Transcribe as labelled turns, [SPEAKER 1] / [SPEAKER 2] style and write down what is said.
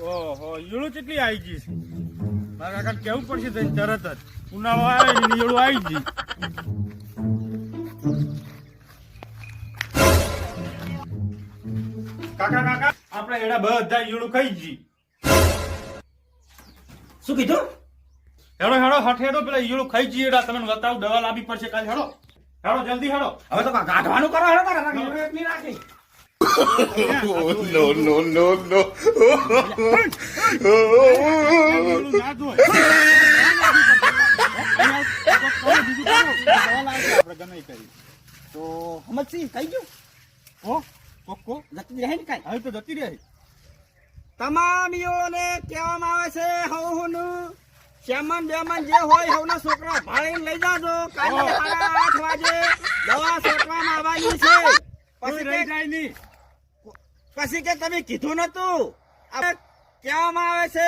[SPEAKER 1] ઓહો ઈળું કેટલી આવી ગઈ છે મારા કાકા કેવું પડશે તને તરત જ ઉનાળો આવે ને ઈળું આવી ગઈ કાકા કાકા આપણે એડા બધા ઈળું ખાઈ ગઈ
[SPEAKER 2] શું કીધું?
[SPEAKER 1] હેડો હેડો હઠ હેડો પેલા ઈળું ખાઈ જઈએ એડા તમને બતાવું દવા લાવવી પડશે કાલે હેડો હેડો જલ્દી હેડો
[SPEAKER 2] હવે તો ગાંઠવાનું કરો હેડો તારા ઈળું એક નહીં રાખી.
[SPEAKER 3] no.
[SPEAKER 1] ઈળું ના જોય આપણે ગમે કરી
[SPEAKER 2] તો સમજશી કઈ ગયું
[SPEAKER 1] ઓ કોકો
[SPEAKER 2] જતી રહે ને કાંઈ.
[SPEAKER 1] હવે તો જતી રહી
[SPEAKER 2] તમામ ઈળોને કહેવામાં આવે છે હવનું શ્યામન બેમન જે હોય હવના છોકરા ભાળીને લઈ જાજો કાલે 8:30 વાગે દવા છોકરામાં આવવાની છે.
[SPEAKER 1] કોઈ રહી જાય નહીં
[SPEAKER 2] પછી કે તમે કીધું નતું કહેવામાં આવે છે